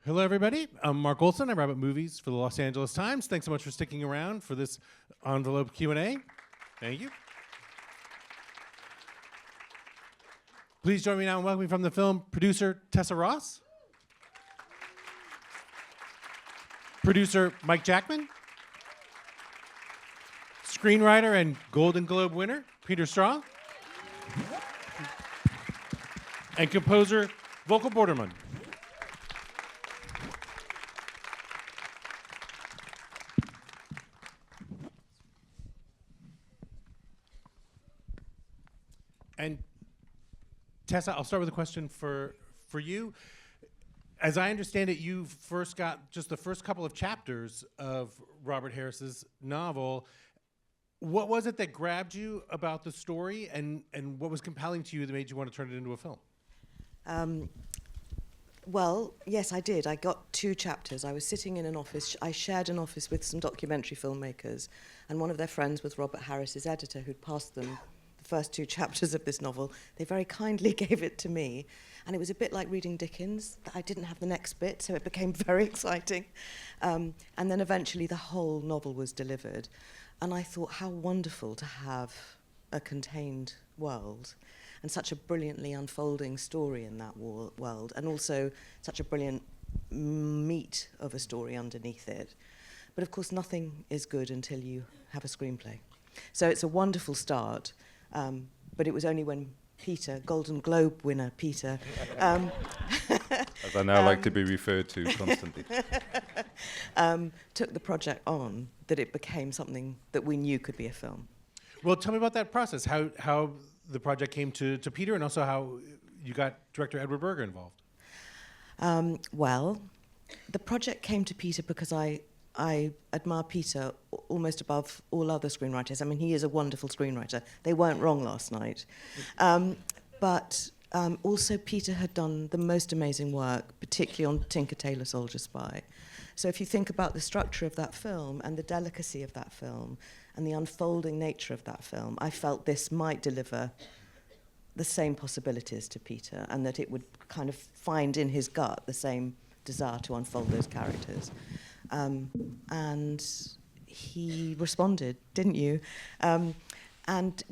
Hello, everybody. I'm Mark Olsen. I write about movies for the Los Angeles Times. Thanks so much for sticking around for this envelope Q&A. Thank you. Please join me now in welcoming from the film producer Tessa Ross, producer Mike Jackman, screenwriter and Golden Globe winner Peter Straughan, and composer Volker Bertelmann. And Tessa, I'll start with a question for you. As I understand it, you first got just the first couple of chapters of Robert Harris's novel. What was it that grabbed you about the story, and what was compelling to you that made you want to turn it into a film? Well, yes, I did. I got 2 chapters. I was sitting in an office. I shared an office with some documentary filmmakers, and one of their friends was Robert Harris's editor, who'd passed them the first 2 chapters of this novel. They very kindly gave it to me, and it was a bit like reading Dickens. I didn't have the next bit, so it became very exciting. And then eventually the whole novel was delivered, and I thought how wonderful to have a contained world and such a brilliantly unfolding story in that world, and also such a brilliant meat of a story underneath it. But of course, nothing is good until you have a screenplay. So it's a wonderful start, but it was only when Peter, Golden Globe winner Peter, as I now like to be referred to constantly, took the project on, that it became something that we knew could be a film. Well, tell me about that process, how the project came to Peter, and also how you got director Edward Berger involved. Well, the project came to Peter because I admire Peter almost above all other screenwriters. I mean, he is a wonderful screenwriter. They weren't wrong last night. But also Peter had done the most amazing work, particularly on Tinker Tailor Soldier Spy. So if you think about the structure of that film and the delicacy of that film and the unfolding nature of that film, I felt this might deliver the same possibilities to Peter, and that it would kind of find in his gut the same desire to unfold those characters. And he responded, didn't you? And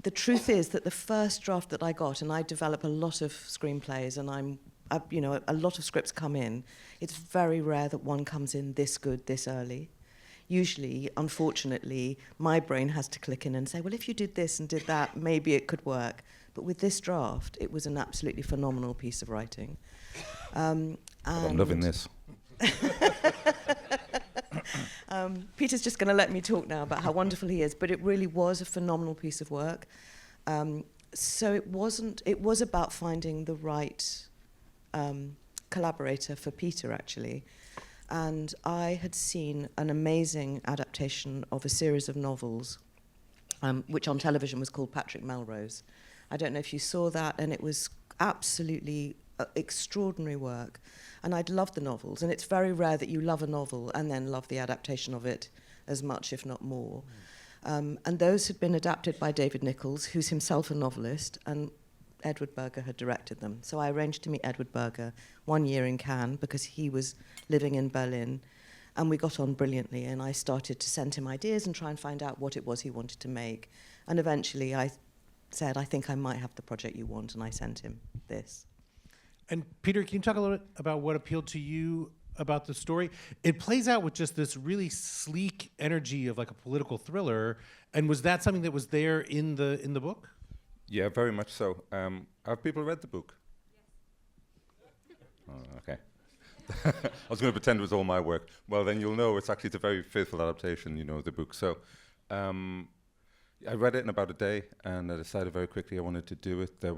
the truth is that the first draft that I got, and I develop a lot of screenplays, and a lot of scripts come in. It's very rare that one comes in this good this early. Usually, unfortunately, my brain has to click in and say, well, if you did this and did that, maybe it could work. But with this draft, it was an absolutely phenomenal piece of writing. I'm loving this. Peter's just going to let me talk now about how wonderful he is, but it really was a phenomenal piece of work. So it was about finding the right collaborator for Peter, actually. And I had seen an amazing adaptation of a series of novels, which on television was called Patrick Melrose. I don't know if you saw that, and it was absolutely extraordinary work. And I'd loved the novels, and it's very rare that you love a novel and then love the adaptation of it as much, if not more. And those had been adapted by David Nichols, who's himself a novelist, and Edward Berger had directed them. So I arranged to meet Edward Berger 1 year in Cannes because he was living in Berlin, and we got on brilliantly, and I started to send him ideas and try and find out what it was he wanted to make. And eventually I said, I think I might have the project you want, and I sent him this. And Peter, can you talk a little bit about what appealed to you about the story? It plays out with just this really sleek energy of like a political thriller, and was that something that was there in the book? Yeah, very much so. Have people read the book? Yes. Oh, okay. I was going to pretend it was all my work. Well, then you'll know it's a very faithful adaptation, of the book. So I read it in about a day, and I decided very quickly I wanted to do it. There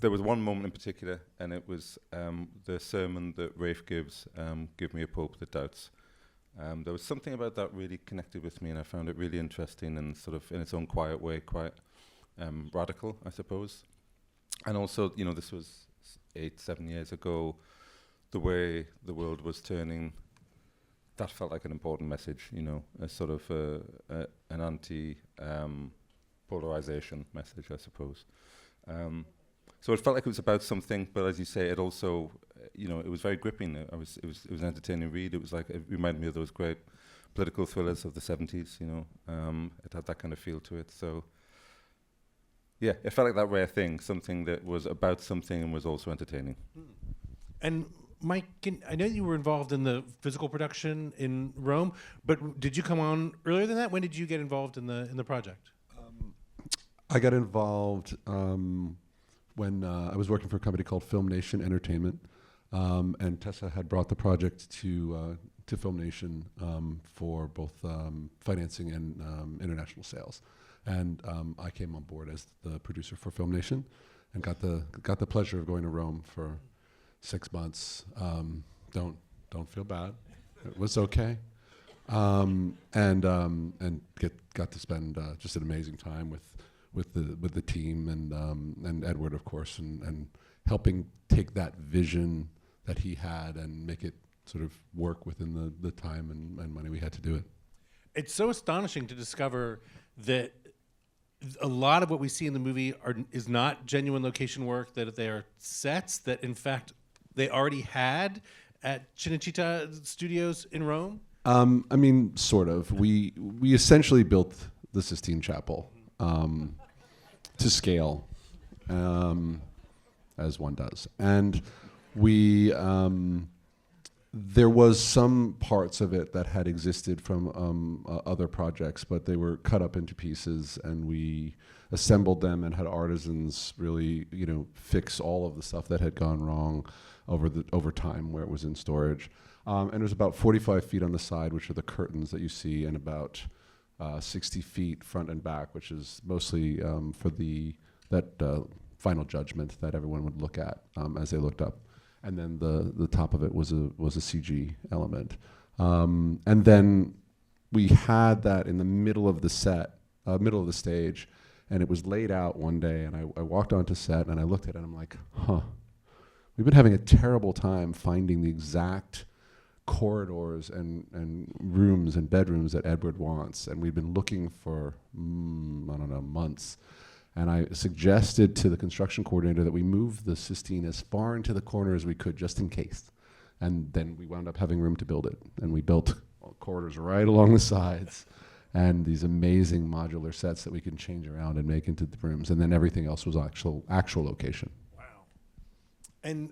was one moment in particular, and it was the sermon that Rafe gives, Give Me a Pope That Doubts. There was something about that really connected with me, and I found it really interesting and sort of in its own quiet way, quite radical, I suppose. And also, this was 8-7 years ago, the way the world was turning, that felt like an important message, a sort of an anti-polarization message, I suppose. So it felt like it was about something, but as you say, it also, it was very gripping. It was an entertaining read. It was like, it reminded me of those great political thrillers of the 70s, it had that kind of feel to it. So yeah, it felt like that rare thing, something that was about something and was also entertaining. And Mike, I know you were involved in the physical production in Rome, but did you come on earlier than that? When did you get involved in the project? I got involved when I was working for a company called Film Nation Entertainment, and Tessa had brought the project to Film Nation for both financing and international sales. And I came on board as the producer for Film Nation, and got the pleasure of going to Rome for 6 months. Don't feel bad. It was okay. And got to spend just an amazing time with the team and Edward, of course, and helping take that vision that he had and make it sort of work within the time and money we had to do it. It's so astonishing to discover that a lot of what we see in the movie is not genuine location work, that they are sets that, in fact, they already had at Cinecittà Studios in Rome. I mean, sort of. We essentially built the Sistine Chapel to scale, as one does, and we. There was some parts of it that had existed from other projects, but they were cut up into pieces, and we assembled them and had artisans really, fix all of the stuff that had gone wrong over time where it was in storage. And there's about 45 feet on the side, which are the curtains that you see, and about 60 feet front and back, which is mostly for that final judgment that everyone would look at as they looked up. And then the top of it was a CG element. And then we had that in the middle of the set, middle of the stage, and it was laid out one day, and I walked onto set, and I looked at it, and I'm like, we've been having a terrible time finding the exact corridors and rooms and bedrooms that Edward wants, and we've been looking for, months. And I suggested to the construction coordinator that we move the Sistine as far into the corner as we could, just in case. And then we wound up having room to build it. And we built corridors right along the sides, and these amazing modular sets that we can change around and make into the rooms. And then everything else was actual location. Wow. And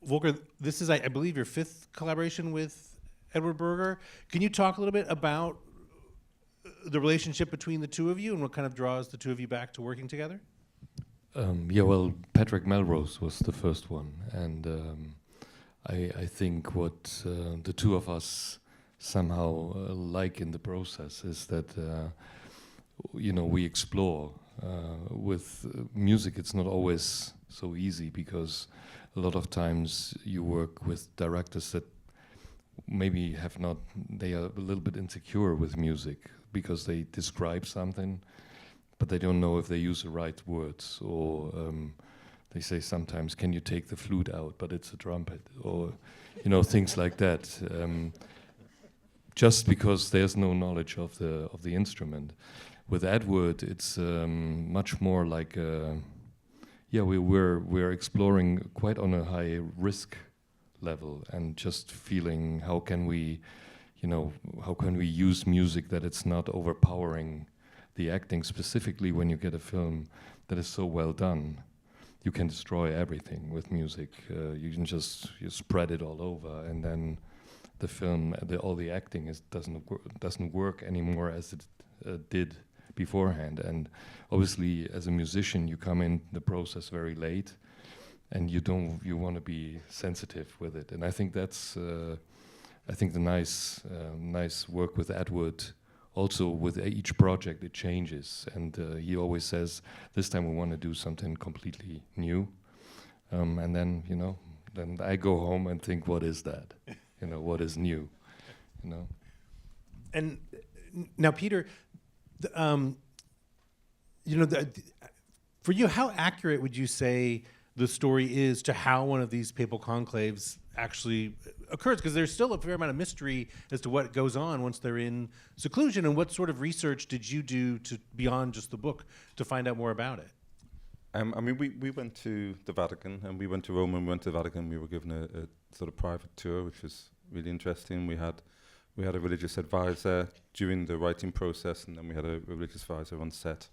Volker, this is, I believe, your 5th collaboration with Edward Berger. Can you talk a little bit about the relationship between the two of you and what kind of draws the two of you back to working together? Patrick Melrose was the first one, and I think what the two of us somehow like in the process is that we explore with music. It's not always so easy, because a lot of times you work with directors that maybe they are a little bit insecure with music, because they describe something, but they don't know if they use the right words, or they say sometimes, can you take the flute out, but it's a trumpet, or things like that, just because there's no knowledge of the instrument. With Edward, it's much more like we're exploring quite on a high risk level, and just feeling how can we use music that it's not overpowering the acting. Specifically, when you get a film that is so well done, you can destroy everything with music. You can you spread it all over, and then the film, all the acting doesn't work anymore as it did beforehand. And obviously, as a musician, you come in the process very late, and you want to be sensitive with it. And I think that's the nice work with Edward. Also, with each project, it changes, and he always says, "This time we want to do something completely new." And then, then I go home and think, "What is that? What is new?" And now, Peter, for you, how accurate would you say the story is to how one of these papal conclaves actually occurs? Because there's still a fair amount of mystery as to what goes on once they're in seclusion. And what sort of research did you do beyond just the book to find out more about it? I mean, we went to the Vatican, and we went to Rome, and we went to the Vatican. We were given a sort of private tour, which was really interesting. We had a religious advisor during the writing process, and then we had a religious advisor on set.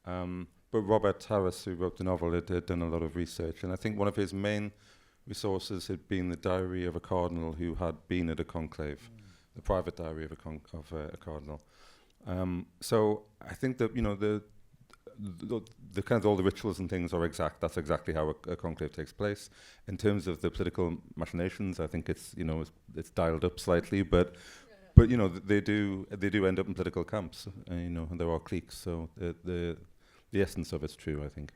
But Robert Harris, who wrote the novel, had done a lot of research, and I think one of his main resources had been the diary of a cardinal who had been at a conclave, the private diary of a cardinal. So I think that the kind of all the rituals and things are exact. That's exactly how a conclave takes place. In terms of the political machinations, I think it's dialed up slightly, but they do end up in political camps, and there are cliques. So the essence of it's true, I think.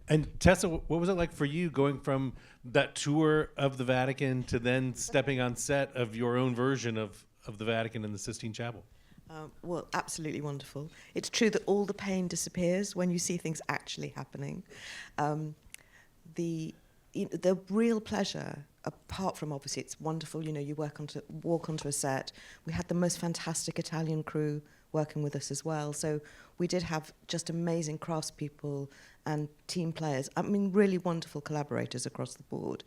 And Tessa, what was it like for you going from that tour of the Vatican to then stepping on set of your own version of the Vatican and the Sistine Chapel? Well, absolutely wonderful. It's true that all the pain disappears when you see things actually happening. The real pleasure, apart from obviously it's wonderful, you walk onto a set. We had the most fantastic Italian crew working with us as well. So we did have just amazing craftspeople and team players. I mean, really wonderful collaborators across the board.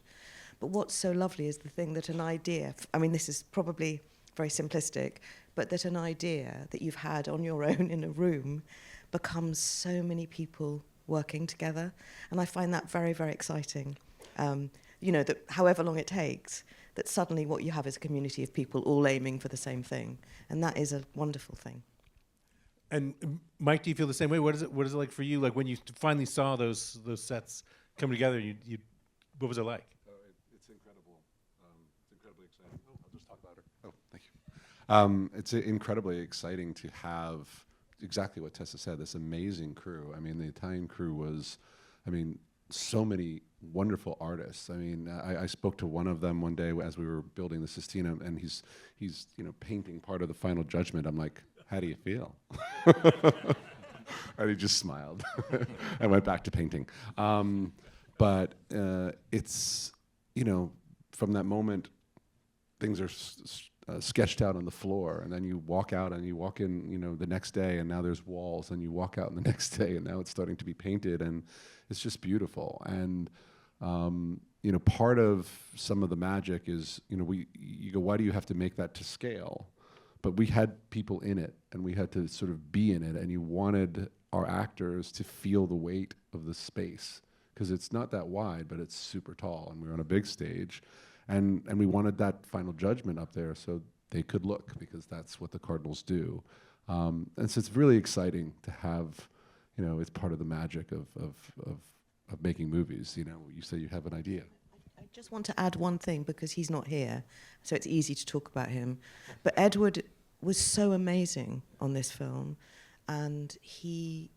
But what's so lovely is the thing that an idea, this is probably very simplistic, but that an idea that you've had on your own in a room becomes so many people working together. And I find that very, very exciting. That however long it takes, that suddenly what you have is a community of people all aiming for the same thing. And that is a wonderful thing. And Mike, do you feel the same way? What is it like for you? Like when you finally saw those sets come together, you what was it like? It's incredible. It's incredibly exciting. I'll just talk louder. Oh, thank you. It's incredibly exciting to have exactly what Tessa said, this amazing crew. I mean, the Italian crew was, so many wonderful artists. I spoke to one of them one day as we were building the Sistina, and he's painting part of the Final Judgment. I'm like, how do you feel? And he just smiled. I went back to painting. But it's, from that moment, things are sketched out on the floor, and then you walk out and you walk in, the next day, and now there's walls, and you walk out the next day, and now it's starting to be painted, and it's just beautiful. And part of some of the magic is, you go, why do you have to make that to scale? But we had people in it, and we had to sort of be in it, and you wanted our actors to feel the weight of the space, because it's not that wide, but it's super tall, and we're on a big stage. And we wanted that Final Judgment up there so they could look, because that's what the Cardinals do. And so it's really exciting to have, it's part of the magic of making movies. You say you have an idea. I just want to add one thing, because he's not here, so it's easy to talk about him. But Edward was so amazing on this film, and he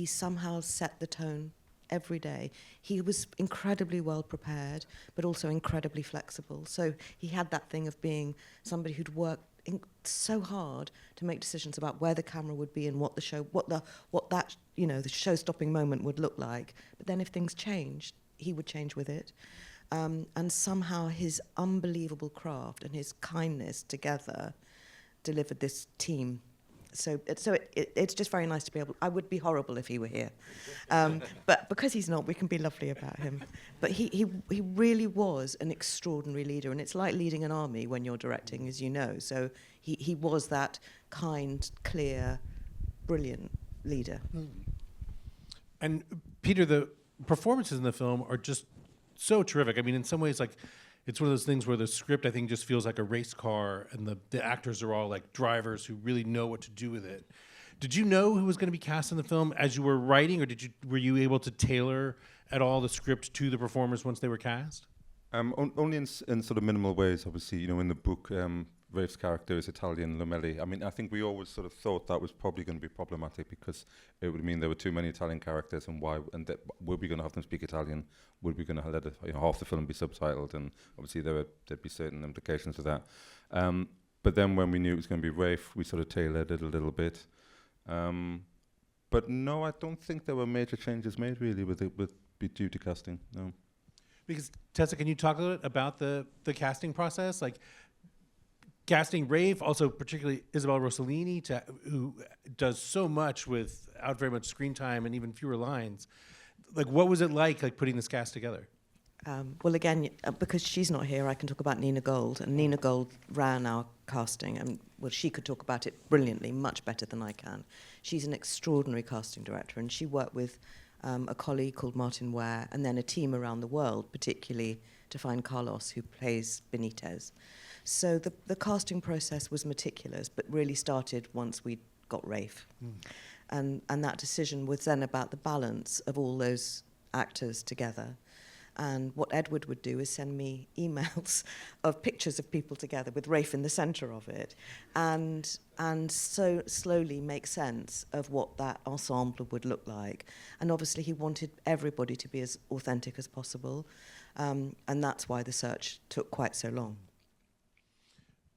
somehow set the tone every day. He was incredibly well prepared, but also incredibly flexible. So he had that thing of being somebody who'd worked so hard to make decisions about where the camera would be and what the show-stopping moment would look like. But then if things changed, he would change with it. And somehow his unbelievable craft and his kindness together delivered this team. So it's just very nice to be able. I would be horrible if he were here, but because he's not, we can be lovely about him. But he really was an extraordinary leader, and it's like leading an army when you're directing, as you know. So he was that kind, clear, brilliant leader. And Peter, the performances in the film are just so terrific. In some ways, it's one of those things where the script, I think, just feels like a race car, and the actors are all like drivers who really know what to do with it. Did you know who was going to be cast in the film as you were writing, or were you able to tailor at all the script to the performers once they were cast? Only in sort of minimal ways. Obviously, in the book, Rafe's character is Italian Lomelli. I think we always sort of thought that was probably going to be problematic, because it would mean there were too many Italian characters, and were we going to have them speak Italian? Would we going to let half the film be subtitled? And obviously there'd be certain implications of that. But then when we knew it was going to be Rafe, we sort of tailored it a little bit. But no, I don't think there were major changes made really due to casting. No. Because Tessa, can you talk a little bit about the casting process? Casting Rafe, also particularly Isabel Rossellini, who does so much without very much screen time and even fewer lines. like what was it like putting this cast together? Well, again, because she's not here, I can talk about Nina Gold. And Nina Gold ran our casting, and well, she could talk about it brilliantly, much better than I can. She's an extraordinary casting director, and she worked with a colleague called Martin Ware, and then a team around the world, particularly to find Carlos, who plays Benitez. So the casting process was meticulous, but really started once we got Rafe. And that decision was then about the balance of all those actors together. And what Edward would do is send me emails of pictures of people together with Rafe in the centre of it, and so slowly make sense of what that ensemble would look like. And obviously he wanted everybody to be as authentic as possible, and that's why the search took quite so long.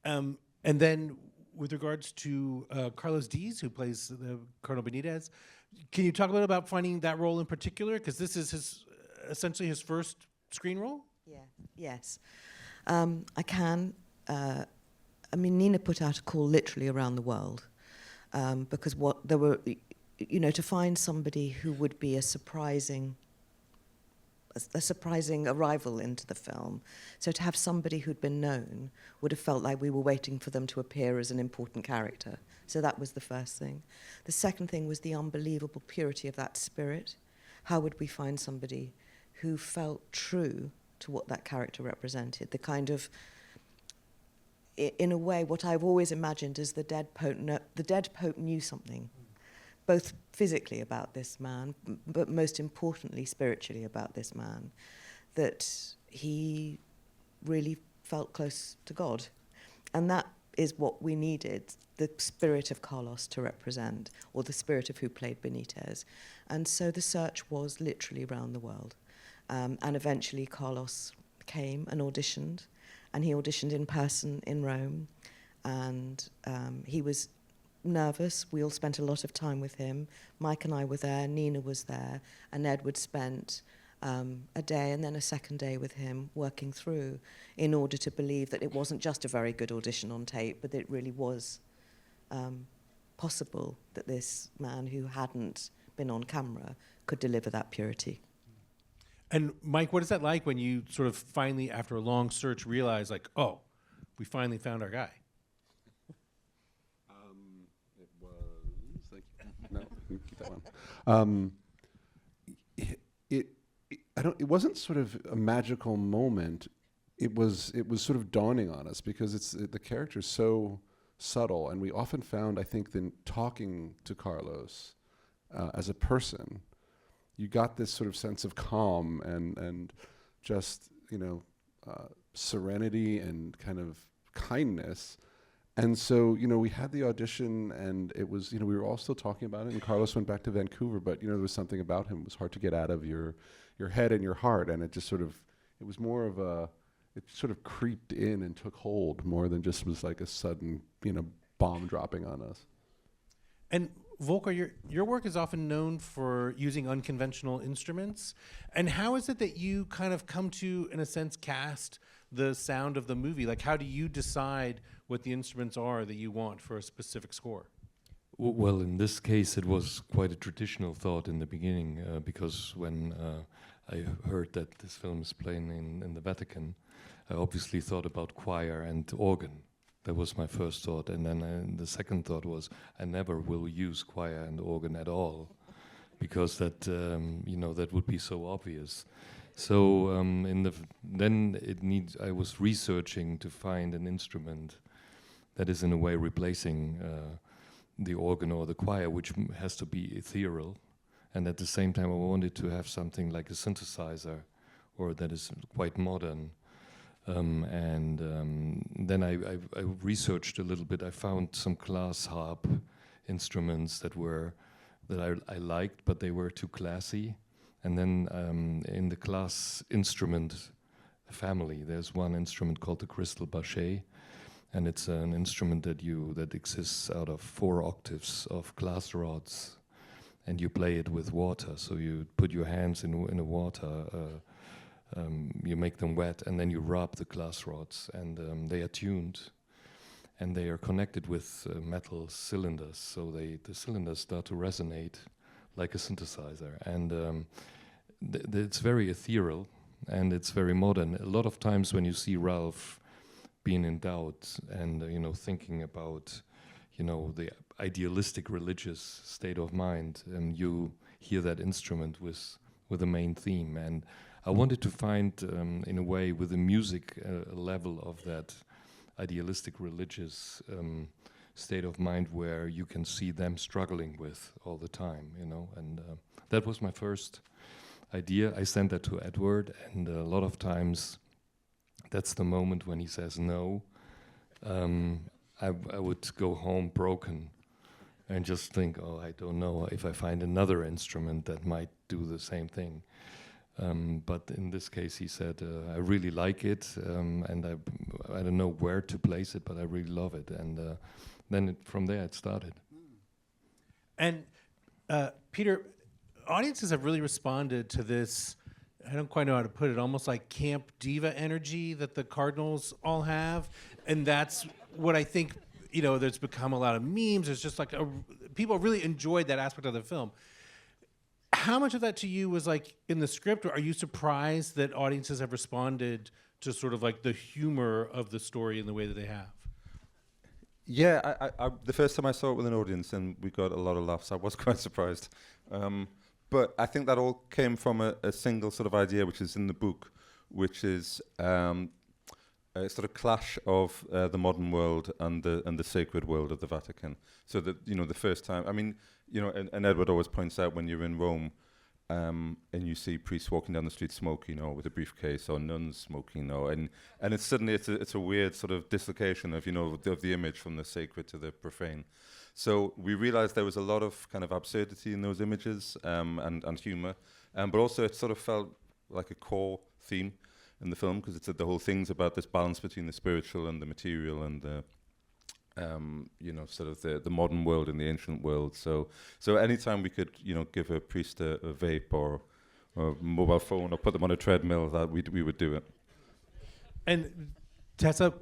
And then with regards to Carlos Diaz, who plays the Colonel Benitez, can you talk a little about finding that role in particular? Because this is essentially his first screen role? Yeah. Yes. I can. I mean, Nina put out a call literally around the world because there were, to find somebody who would be a surprising arrival into the film. So to have somebody who'd been known would have felt like we were waiting for them to appear as an important character. So that was the first thing. The second thing was the unbelievable purity of that spirit. How would we find somebody who felt true to what that character represented? The kind of, in a way, what I've always imagined is the dead Pope knew something, both physically about this man, but most importantly, spiritually about this man, that he really felt close to God. And that is what we needed, the spirit of Carlos to represent, or the spirit of who played Benitez. And so the search was literally around the world. And eventually Carlos came and auditioned, and he auditioned in person in Rome, and he was nervous. We all spent a lot of time with him. Mike and I were there, Nina was there, and Edward spent a day and then a second day with him working through in order to believe that it wasn't just a very good audition on tape, but that it really was possible that this man who hadn't been on camera could deliver that purity. And Mike, what is that like when you sort of finally, after a long search, realize like, oh, we finally found our guy? It was like no, you keep that one. It wasn't sort of a magical moment. It was sort of dawning on us because the character's so subtle, and we often found, I think, that talking to Carlos as a person, you got this sort of sense of calm and just, serenity and kind of kindness. And so, we had the audition, and it was, we were all still talking about it, and Carlos went back to Vancouver, but, there was something about him. It was hard to get out of your head and your heart, and it just sort of, it was more of it sort of creeped in and took hold more than just was like a sudden, bomb dropping on us. And Volker, your work is often known for using unconventional instruments. And how is it that you kind of come to, in a sense, cast the sound of the movie? Like, how do you decide what the instruments are that you want for a specific score? Well, in this case, it was quite a traditional thought in the beginning, because when I heard that this film is playing in the Vatican, I obviously thought about choir and organ. That was my first thought, and then the second thought was I never will use choir and organ at all, because that that would be so obvious. So I was researching to find an instrument that is in a way replacing the organ or the choir, which has to be ethereal, and at the same time I wanted to have something like a synthesizer, or that is quite modern. Then I researched a little bit. I found some glass harp instruments that I liked, but they were too classy. And then in the glass instrument family, there's one instrument called the crystal bachet, and it's an instrument that exists out of 4 octaves of glass rods, and you play it with water. So you put your hands in the water. You make them wet, and then you rub the glass rods, and they are tuned, and they are connected with metal cylinders. So the cylinders start to resonate like a synthesizer, and it's very ethereal and it's very modern. A lot of times when you see Ralph being in doubt and thinking about the idealistic religious state of mind, you hear that instrument with the main theme. And I wanted to find, in a way, with the music level of that idealistic religious state of mind where you can see them struggling with all the time, and that was my first idea. I sent that to Edward, and a lot of times that's the moment when he says no. I would go home broken and just think, oh, I don't know if I find another instrument that might do the same thing. But in this case, he said, I really like it, and I don't know where to place it, but I really love it. And then from there it started. And Peter, audiences have really responded to this, I don't quite know how to put it, almost like camp diva energy that the Cardinals all have. And that's what I think, there's become a lot of memes. There's just like, people really enjoyed that aspect of the film. How much of that to you was like in the script, or are you surprised that audiences have responded to sort of like the humor of the story in the way that they have? Yeah, I the first time I saw it with an audience and we got a lot of laughs, I was quite surprised. But I think that all came from a single sort of idea, which is in the book, which is a sort of clash of the modern world and the sacred world of the Vatican. So that, the first time, and Edward always points out when you're in Rome and you see priests walking down the street smoking, with a briefcase, or nuns smoking, and it's suddenly it's a weird sort of dislocation of of the image from the sacred to the profane. So we realized there was a lot of kind of absurdity in those images and humor, but also it sort of felt like a core theme in the film, because it's the whole thing's about this balance between the spiritual and the material and the sort of the modern world and the ancient world. So anytime we could, give a priest a vape or a mobile phone or put them on a treadmill, that we would do it. And Tessa,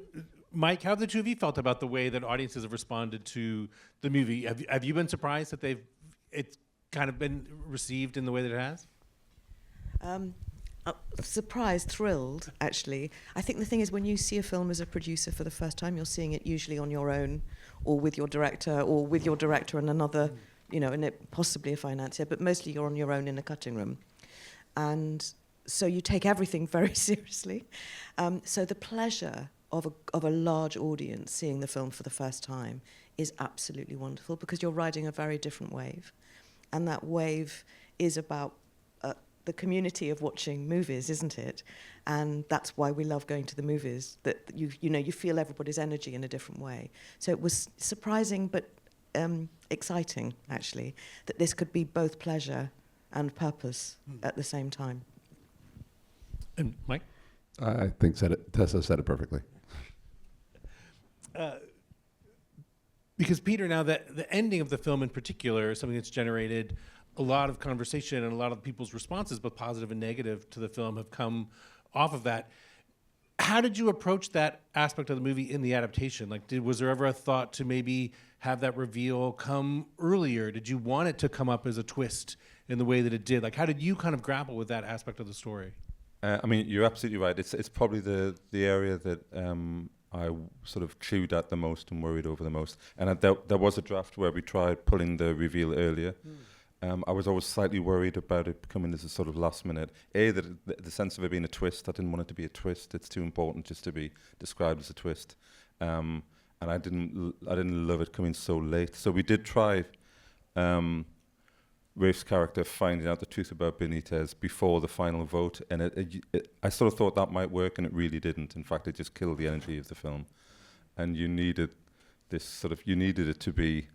Mike, how have the two of you felt about the way that audiences have responded to the movie? Have you been surprised that it's kind of been received in the way that it has? Surprised, thrilled, actually. I think the thing is, when you see a film as a producer for the first time, you're seeing it usually on your own, or with your director, and another, and possibly a financier, but mostly you're on your own in a cutting room. And so you take everything very seriously. So the pleasure of a large audience seeing the film for the first time is absolutely wonderful, because you're riding a very different wave. And that wave is about the community of watching movies, isn't it? And that's why we love going to the movies, that you feel everybody's energy in a different way. So it was surprising but exciting, actually, that this could be both pleasure and purpose at the same time. And Mike? I think Tessa said it perfectly. Because Peter, now that the ending of the film in particular is something that's generated a lot of conversation, and a lot of people's responses, both positive and negative, to the film have come off of that. How did you approach that aspect of the movie in the adaptation? Like, was there ever a thought to maybe have that reveal come earlier? Did you want it to come up as a twist in the way that it did? Like, how did you kind of grapple with that aspect of the story? You're absolutely right. It's probably the area that I sort of chewed at the most and worried over the most. And there was a draft where we tried pulling the reveal earlier. I was always slightly worried about it coming as a sort of last minute. The sense of it being a twist. I didn't want it to be a twist. It's too important just to be described as a twist. And I didn't love it coming so late. So we did try Rafe's character finding out the truth about Benitez before the final vote, and I sort of thought that might work, and it really didn't. In fact, it just killed the energy of the film. And you needed it to be,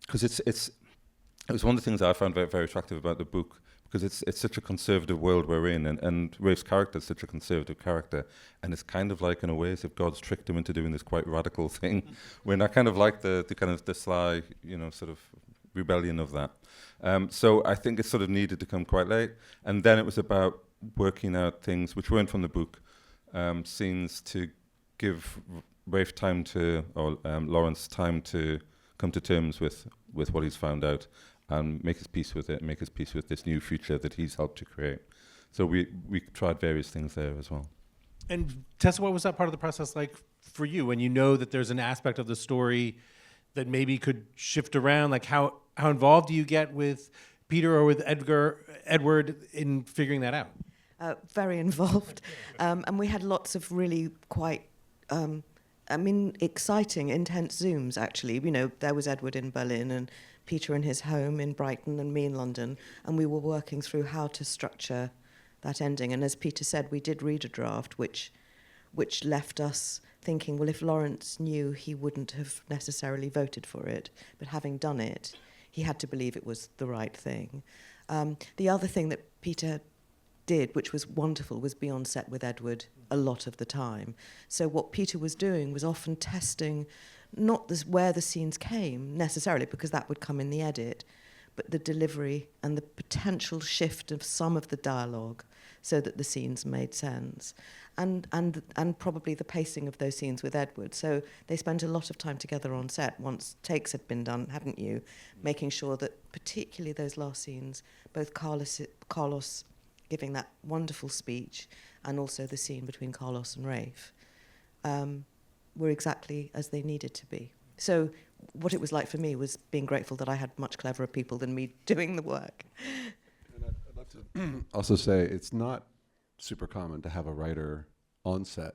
because it was one of the things I found very, very attractive about the book, because it's such a conservative world we're in, and Rafe's character is such a conservative character, and it's kind of like, in a way, as if God's tricked him into doing this quite radical thing, when I kind of like the kind of the sly, sort of rebellion of that. So I think it sort of needed to come quite late, and then it was about working out things which weren't from the book, scenes to give Rafe time to, or Lawrence time to come to terms with what he's found out, and make his peace with it, make his peace with this new future that he's helped to create. So we tried various things there as well. And Tessa, what was that part of the process like for you when you know that there's an aspect of the story that maybe could shift around? Like how involved do you get with Peter or with Edward in figuring that out? Very involved. And we had lots of really quite, exciting, intense Zooms, actually. You know, there was Edward in Berlin and Peter in his home in Brighton and me in London, and we were working through how to structure that ending. And as Peter said, we did read a draft which left us thinking, well, if Lawrence knew, he wouldn't have necessarily voted for it. But having done it, he had to believe it was the right thing. The other thing that Peter did, which was wonderful, was be on set with Edward a lot of the time. So what Peter was doing was often testing not where the scenes came necessarily, because that would come in the edit, but the delivery and the potential shift of some of the dialogue so that the scenes made sense. And probably the pacing of those scenes with Edward. So they spent a lot of time together on set once takes had been done, hadn't you? Making sure that particularly those last scenes, both Carlos giving that wonderful speech and also the scene between Carlos and Rafe were exactly as they needed to be. So what it was like for me was being grateful that I had much cleverer people than me doing the work. And I'd love to also say it's not super common to have a writer on set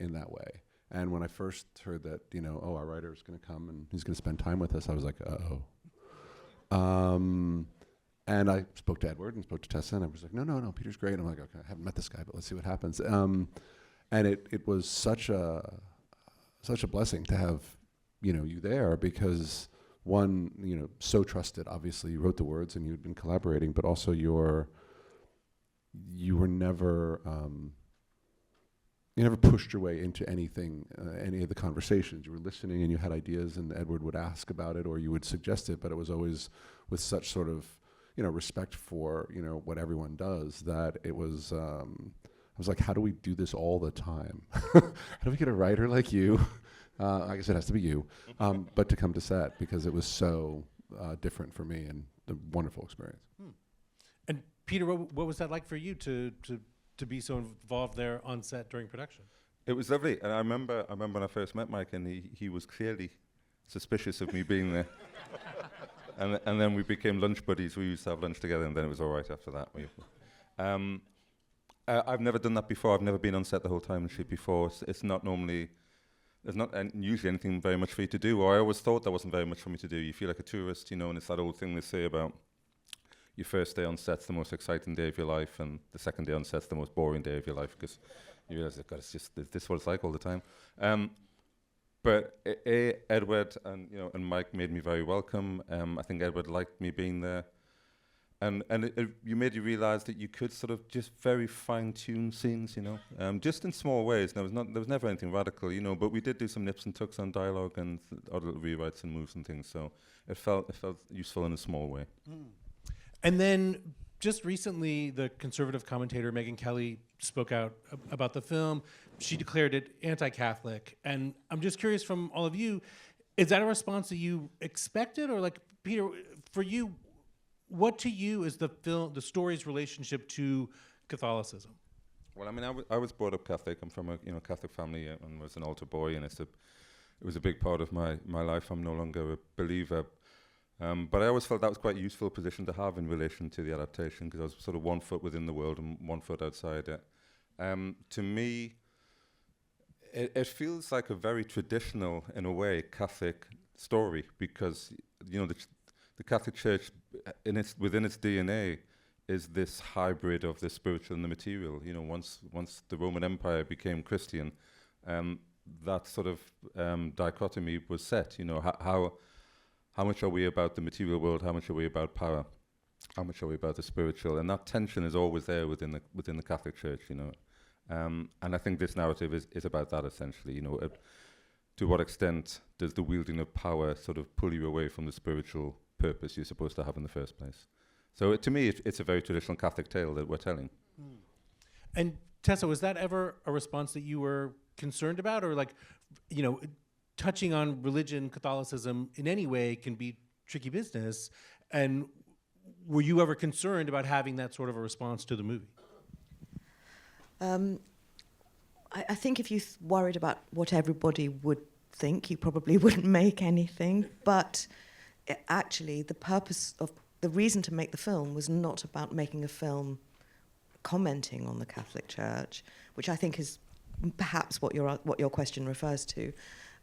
in that way. And when I first heard that, our writer is going to come and he's going to spend time with us, I was like, uh-oh. And I spoke to Edward and spoke to Tessa, and I was like, no, Peter's great. And I'm like, okay, I haven't met this guy, but let's see what happens. And it was such a blessing to have, you there, because one, so trusted, obviously you wrote the words and you'd been collaborating, but also you were never, you never pushed your way into anything, any of the conversations. You were listening and you had ideas, and Edward would ask about it or you would suggest it, but it was always with such sort of, respect for, what everyone does, that it was, I was like, how do we do this all the time? How do we get a writer like you? I guess it has to be you, but to come to set, because it was so different for me and a wonderful experience. And Peter, what was that like for you to be so involved there on set during production? It was lovely, and I remember when I first met Mike, and he was clearly suspicious of me being there. And then we became lunch buddies. We used to have lunch together, and then it was all right after that. I've never done that before. I've never been on set the whole time and shit before. It's not normally, there's not usually anything very much for you to do, or I always thought there wasn't very much for me to do. You feel like a tourist, and it's that old thing they say about your first day on set's the most exciting day of your life, and the second day on set's the most boring day of your life, because you realize, God, it's just this is what it's like all the time. But Edward and Mike made me very welcome. I think Edward liked me being there, and you made you realize that you could sort of just very fine-tune scenes, just in small ways. There was never anything radical, but we did do some nips and tucks on dialogue and other little rewrites and moves and things. So it felt useful in a small way. And then just recently, the conservative commentator Megyn Kelly spoke out about the film. She declared it anti-Catholic. And I'm just curious from all of you, is that a response that you expected? Or like, Peter, for you, what to you is the story's relationship to Catholicism? Well, I was brought up Catholic. I'm from a Catholic family and was an altar boy, and it was a big part of my life. I'm no longer a believer. But I always felt that was quite a useful position to have in relation to the adaptation, because I was sort of 1 foot within the world and 1 foot outside it. To me, it feels like a very traditional, in a way, Catholic story, because the Catholic Church, within its DNA, is this hybrid of the spiritual and the material. Once the Roman Empire became Christian, that sort of dichotomy was set. How much are we about the material world? How much are we about power? How much are we about the spiritual? And that tension is always there within the Catholic Church, And I think this narrative is about that essentially. To what extent does the wielding of power sort of pull you away from the spiritual purpose you're supposed to have in the first place? So to me, it's a very traditional Catholic tale that we're telling. And Tessa, was that ever a response that you were concerned about, or touching on religion, Catholicism in any way can be tricky business? And were you ever concerned about having that sort of a response to the movie? I think if you worried about what everybody would think, you probably wouldn't make anything. But actually, the reason to make the film was not about making a film commenting on the Catholic Church, which I think is perhaps what your question refers to.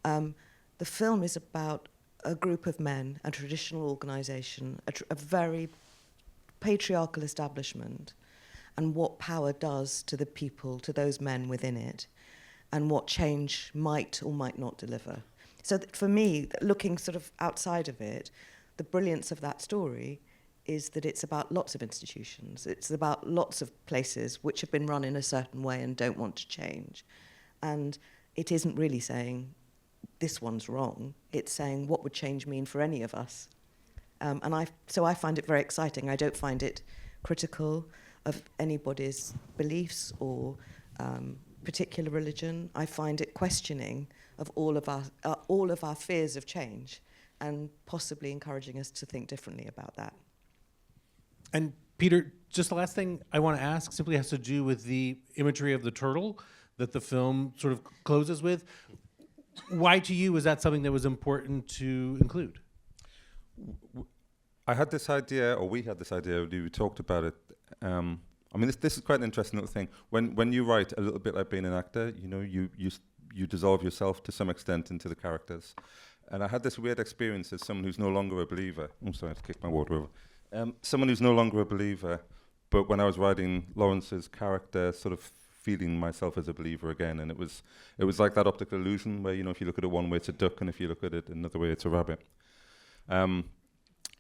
The film is about a group of men, a traditional organisation, a very patriarchal establishment, and what power does to the people, to those men within it, and what change might or might not deliver. So for me, looking sort of outside of it, the brilliance of that story is that it's about lots of institutions. It's about lots of places which have been run in a certain way and don't want to change. And it isn't really saying, this one's wrong. It's saying, what would change mean for any of us? So I find it very exciting. I don't find it critical of anybody's beliefs or particular religion. I find it questioning of all of our fears of change and possibly encouraging us to think differently about that. And Peter, just the last thing I want to ask simply has to do with the imagery of the turtle that the film sort of closes with. Why to you is that something that was important to include? I had this idea, or we had this idea, we talked about it. I mean, this is quite an interesting little thing. When you write a little bit like being an actor, you know, you dissolve yourself to some extent into the characters. And I had this weird experience as someone who's no longer a believer. I'm sorry, I have to kick my water over. Someone who's no longer a believer, but when I was writing Lawrence's character, sort of feeling myself as a believer again, and it was like that optical illusion where, you know, if you look at it one way, it's a duck, and if you look at it another way, it's a rabbit. And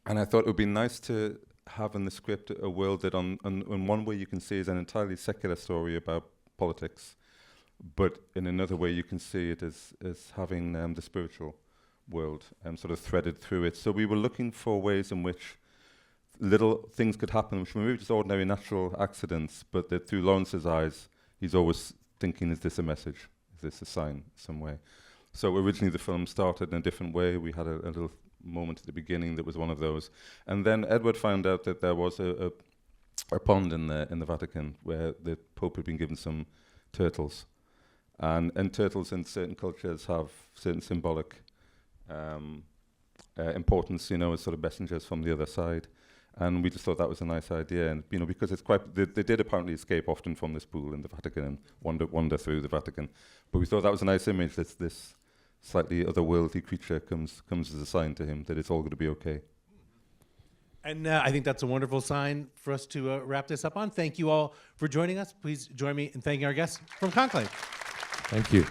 I thought it would be nice to have in the script a world that on one way you can see is an entirely secular story about politics, but in another way you can see it as having the spiritual world sort of threaded through it. So we were looking for ways in which little things could happen, which were maybe just ordinary natural accidents, but that through Lawrence's eyes, he's always thinking, is this a message? Is this a sign some way? So originally the film started in a different way. We had a little moment at the beginning that was one of those. And then Edward found out that there was a pond in the Vatican where the Pope had been given some turtles. And turtles in certain cultures have certain symbolic importance, you know, as sort of messengers from the other side. And we just thought that was a nice idea. And, you know, because it's quite, they did apparently escape often from this pool in the Vatican and wander through the Vatican. But we thought that was a nice image, that this slightly otherworldly creature comes as a sign to him that it's all going to be okay. And I think that's a wonderful sign for us to wrap this up on. Thank you all for joining us. Please join me in thanking our guests from Conclave. Thank you.